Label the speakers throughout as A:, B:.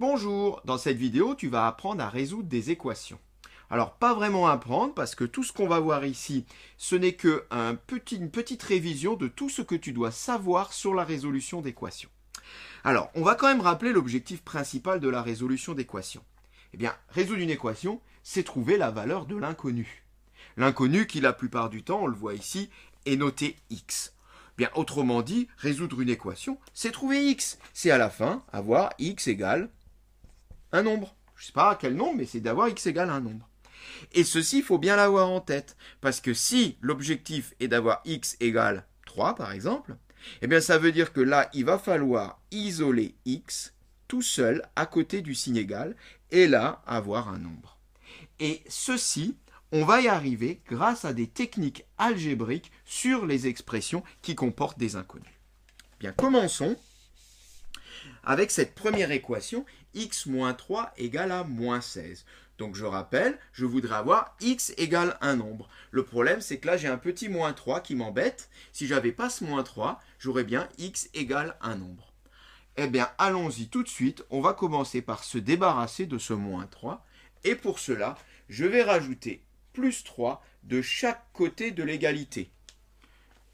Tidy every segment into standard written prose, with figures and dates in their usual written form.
A: Bonjour, dans cette vidéo, tu vas apprendre à résoudre des équations. Alors, pas vraiment apprendre, parce que tout ce qu'on va voir ici, ce n'est qu'une petite révision de tout ce que tu dois savoir sur la résolution d'équations. Alors, on va quand même rappeler l'objectif principal de la résolution d'équations. Eh bien, résoudre une équation, c'est trouver la valeur de l'inconnu. L'inconnu qui, la plupart du temps, on le voit ici, est noté x. Bien, autrement dit, résoudre une équation, c'est trouver x. C'est à la fin avoir x égale un nombre. Je ne sais pas quel nombre, mais c'est d'avoir x égale un nombre. Et ceci, il faut bien l'avoir en tête. Parce que si l'objectif est d'avoir x égale 3, par exemple, eh bien ça veut dire que là, il va falloir isoler x tout seul à côté du signe égal, et là, avoir un nombre. Et ceci, on va y arriver grâce à des techniques algébriques sur les expressions qui comportent des inconnus. Bien, commençons avec cette première équation, x moins 3 égale à moins 16. Donc je rappelle, je voudrais avoir x égale un nombre. Le problème, c'est que là, j'ai un petit moins 3 qui m'embête. Si je n'avais pas ce moins 3, j'aurais bien x égale un nombre. Eh bien, allons-y tout de suite. On va commencer par se débarrasser de ce moins 3. Et pour cela, je vais rajouter plus 3 de chaque côté de l'égalité.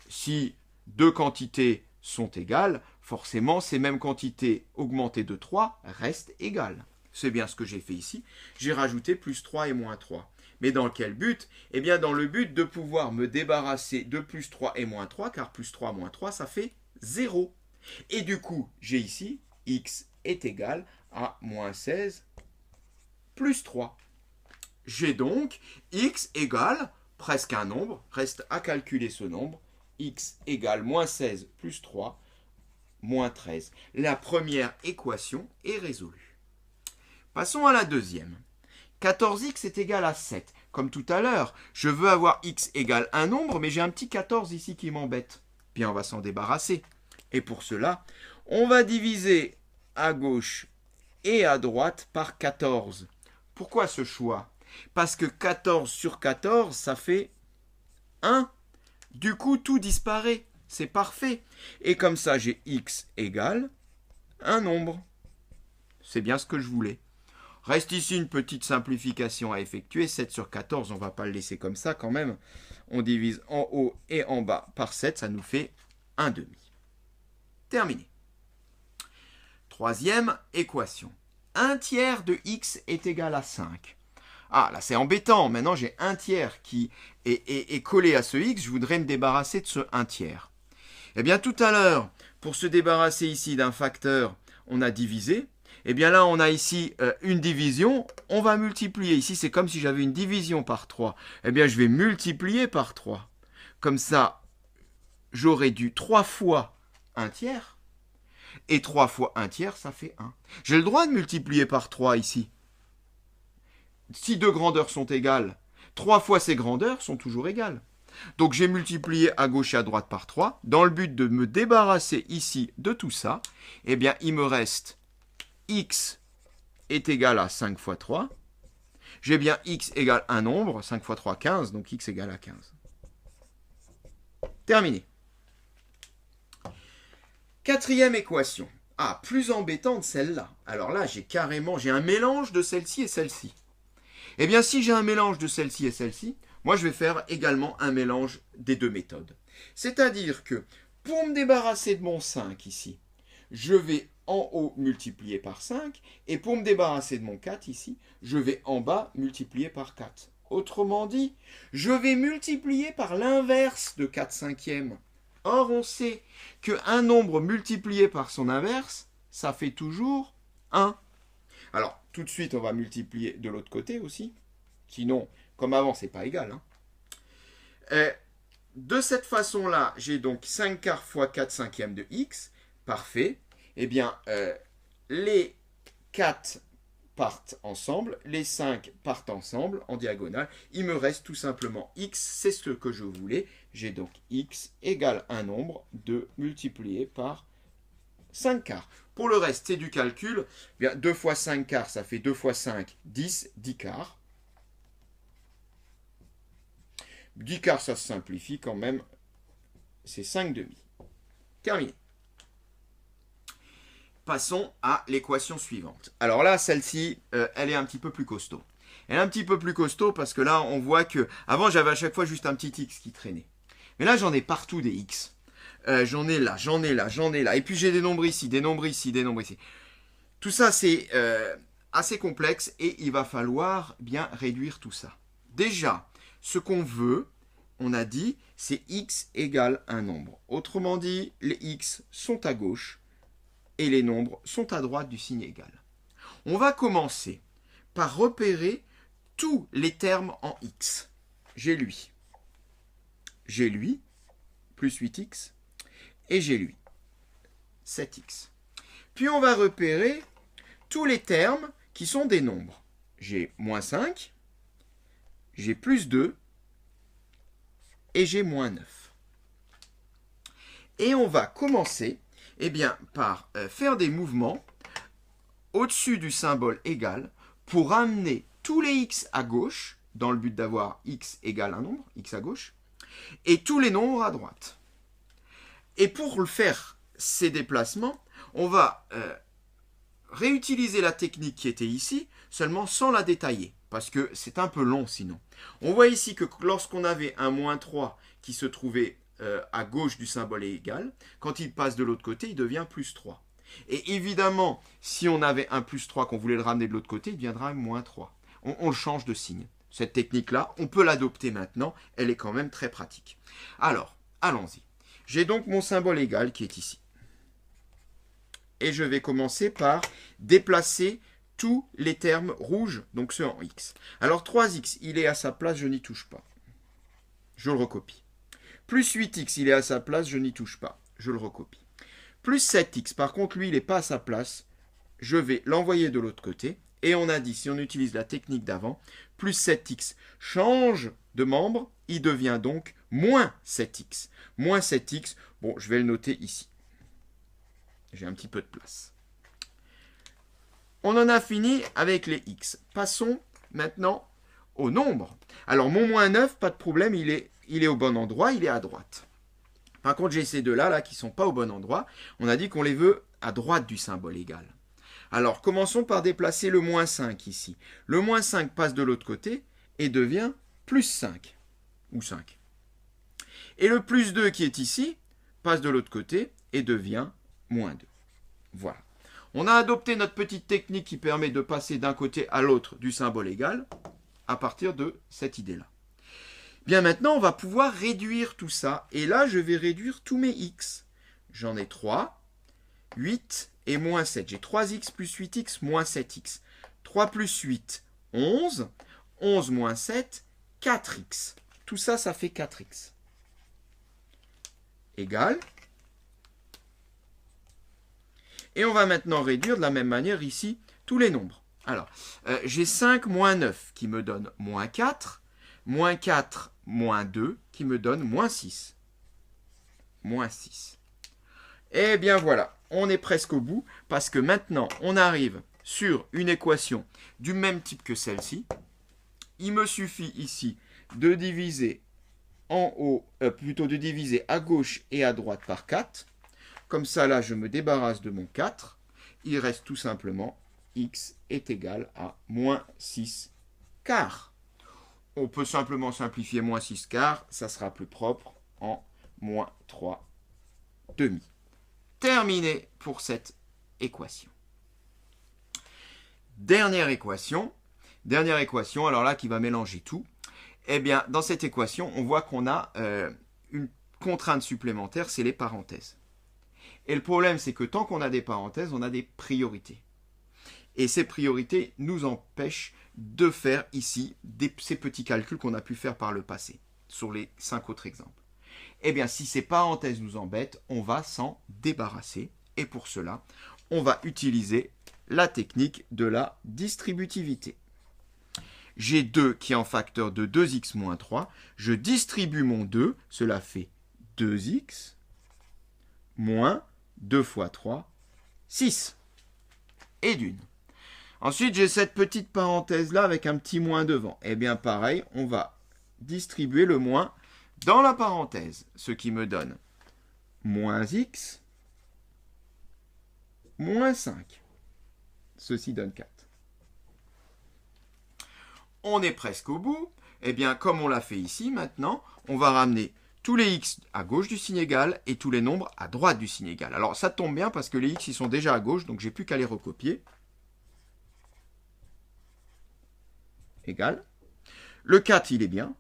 A: Si deux quantités sont égales, forcément, ces mêmes quantités augmentées de 3 restent égales. C'est bien ce que j'ai fait ici. J'ai rajouté plus 3 et moins 3. Mais dans quel but? Eh bien, dans le but de pouvoir me débarrasser de plus 3 et moins 3, car plus 3 moins 3, ça fait 0. Et du coup, j'ai ici x est égal à moins 16 plus 3. J'ai donc x égale presque un nombre, reste à calculer ce nombre, x égale moins 16 plus 3, moins 13. La première équation est résolue. Passons à la deuxième. 14x est égal à 7. Comme tout à l'heure, je veux avoir x égale un nombre, mais j'ai un petit 14 ici qui m'embête. Bien, on va s'en débarrasser. Et pour cela, on va diviser à gauche et à droite par 14. Pourquoi ce choix? Parce que 14 sur 14, ça fait 1. Du coup, tout disparaît. C'est parfait. Et comme ça, j'ai x égale un nombre. C'est bien ce que je voulais. Reste ici une petite simplification à effectuer. 7 sur 14, on ne va pas le laisser comme ça quand même. On divise en haut et en bas par 7, ça nous fait 1 demi. Terminé. Troisième équation. 1 tiers de x est égal à 5. Ah, là c'est embêtant. Maintenant j'ai 1 tiers qui est collé à ce x. Je voudrais me débarrasser de ce 1 tiers. Eh bien tout à l'heure, pour se débarrasser ici d'un facteur, on a divisé. Eh bien là, on a ici une division. On va multiplier. Ici, c'est comme si j'avais une division par 3. Eh bien, je vais multiplier par 3. Comme ça, j'aurai du 3 fois 1 tiers. Et 3 fois 1 tiers, ça fait 1. J'ai le droit de multiplier par 3 ici. Si deux grandeurs sont égales, 3 fois ces grandeurs sont toujours égales. Donc j'ai multiplié à gauche et à droite par 3. Dans le but de me débarrasser ici de tout ça, eh bien, il me reste x est égal à 5 fois 3. J'ai bien x égale un nombre. 5 fois 3, 15. Donc x égale à 15. Terminé. Quatrième équation. Ah, plus embêtante celle-là. Alors là, j'ai un mélange de celle-ci et celle-ci. Eh bien, si j'ai un mélange de celle-ci et celle-ci, moi, je vais faire également un mélange des deux méthodes. C'est-à-dire que pour me débarrasser de mon 5 ici, je vais en haut multiplier par 5, et pour me débarrasser de mon 4 ici, je vais en bas multiplier par 4. Autrement dit, je vais multiplier par l'inverse de 4 cinquièmes. Or, on sait qu'un nombre multiplié par son inverse, ça fait toujours 1. Alors, tout de suite, on va multiplier de l'autre côté aussi. Sinon, comme avant, c'est pas égal. De cette façon-là, j'ai donc 5 quarts fois 4 cinquièmes de x. Parfait. Eh bien, les 4 partent ensemble, les 5 partent ensemble en diagonale. Il me reste tout simplement x, c'est ce que je voulais. J'ai donc x égale un nombre de multiplié par 5 quarts. Pour le reste, c'est du calcul. Eh bien, 2 fois 5 quarts, ça fait 2 fois 5, 10, 10 quarts. 10 quarts, ça se simplifie quand même. C'est 5 demi. Terminé. Passons à l'équation suivante. Alors là, celle-ci, elle est un petit peu plus costaud. Elle est un petit peu plus costaud parce que là, on voit que... Avant, j'avais à chaque fois juste un petit x qui traînait. Mais là, j'en ai partout des x. J'en ai là, j'en ai là, j'en ai là. Et puis, j'ai des nombres ici, des nombres ici, des nombres ici. Tout ça, c'est assez complexe et il va falloir bien réduire tout ça. Déjà, ce qu'on veut, on a dit, c'est x égale un nombre. Autrement dit, les x sont à gauche et les nombres sont à droite du signe égal. On va commencer par repérer tous les termes en x. J'ai lui, plus 8x, et j'ai lui, 7x. Puis on va repérer tous les termes qui sont des nombres. J'ai moins 5, j'ai plus 2, et j'ai moins 9. Et on va commencer par faire des mouvements au-dessus du symbole égal pour amener tous les x à gauche, dans le but d'avoir x égale un nombre, x à gauche, et tous les nombres à droite. Et pour faire ces déplacements, on va réutiliser la technique qui était ici, seulement sans la détailler, parce que c'est un peu long sinon. On voit ici que lorsqu'on avait un moins 3 qui se trouvait à gauche du symbole égal, quand il passe de l'autre côté, il devient plus 3. Et évidemment, si on avait un plus 3 qu'on voulait le ramener de l'autre côté, il deviendra moins 3. On le change de signe. Cette technique-là, on peut l'adopter maintenant, elle est quand même très pratique. Alors, allons-y. J'ai donc mon symbole égal qui est ici. Et je vais commencer par déplacer tous les termes rouges, donc ceux en x. Alors 3x, il est à sa place, je n'y touche pas. Je le recopie. Plus 8x, il est à sa place, je n'y touche pas. Je le recopie. Plus 7x, par contre, lui, il n'est pas à sa place. Je vais l'envoyer de l'autre côté. Et on a dit, si on utilise la technique d'avant, plus 7x change de membre, il devient donc moins 7x. Moins 7x, bon, je vais le noter ici. J'ai un petit peu de place. On en a fini avec les x. Passons maintenant au nombre. Alors, mon moins 9, pas de problème, il est au bon endroit, il est à droite. Par contre, j'ai ces deux-là qui ne sont pas au bon endroit. On a dit qu'on les veut à droite du symbole égal. Alors, commençons par déplacer le moins 5 ici. Le moins 5 passe de l'autre côté et devient plus 5. Ou 5. Et le plus 2 qui est ici passe de l'autre côté et devient moins 2. Voilà. On a adopté notre petite technique qui permet de passer d'un côté à l'autre du symbole égal à partir de cette idée-là. Bien maintenant, on va pouvoir réduire tout ça. Et là, je vais réduire tous mes x. J'en ai 3, 8 et moins 7. J'ai 3x plus 8x moins 7x. 3 plus 8, 11. 11 moins 7, 4x. Tout ça, ça fait 4x. Égal. Et on va maintenant réduire de la même manière ici tous les nombres. Alors, j'ai 5 moins 9 qui me donne moins 4. Moins 4 moins 2 qui me donne moins 6. Moins 6. Eh bien voilà, on est presque au bout parce que maintenant on arrive sur une équation du même type que celle-ci. Il me suffit ici de diviser en haut, plutôt de diviser à gauche et à droite par 4. Comme ça, là, je me débarrasse de mon 4. Il reste tout simplement x est égal à moins 6 quarts. On peut simplement simplifier moins 6 quarts, ça sera plus propre en moins 3 demi. Terminé pour cette équation. Dernière équation, alors là qui va mélanger tout. Eh bien, dans cette équation, on voit qu'on a une contrainte supplémentaire, c'est les parenthèses. Et le problème, c'est que tant qu'on a des parenthèses, on a des priorités. Et ces priorités nous empêchent de faire ici ces petits calculs qu'on a pu faire par le passé, sur les 5 autres exemples. Eh bien, si ces parenthèses nous embêtent, on va s'en débarrasser. Et pour cela, on va utiliser la technique de la distributivité. J'ai 2 qui est en facteur de 2x moins 3. Je distribue mon 2, cela fait 2x moins 2 fois 3, 6. Et d'une. Ensuite, j'ai cette petite parenthèse-là avec un petit moins devant. Eh bien, pareil, on va distribuer le moins dans la parenthèse, ce qui me donne moins x moins 5. Ceci donne 4. On est presque au bout. Eh bien, comme on l'a fait ici, maintenant, on va ramener tous les x à gauche du signe égal et tous les nombres à droite du signe égal. Alors, ça tombe bien parce que les x, ils sont déjà à gauche, donc j'ai plus qu'à les recopier. Égal. Le 4, il est bien.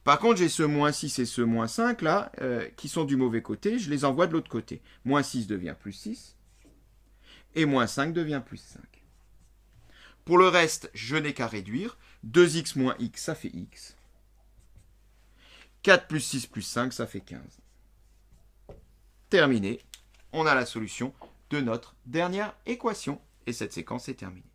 A: Par contre, j'ai ce moins 6 et ce moins 5 là, qui sont du mauvais côté. Je les envoie de l'autre côté. Moins 6 devient plus 6. Et moins 5 devient plus 5. Pour le reste, je n'ai qu'à réduire. 2x moins x, ça fait x. 4 plus 6 plus 5, ça fait 15. Terminé. On a la solution de notre dernière équation. Et cette séquence est terminée.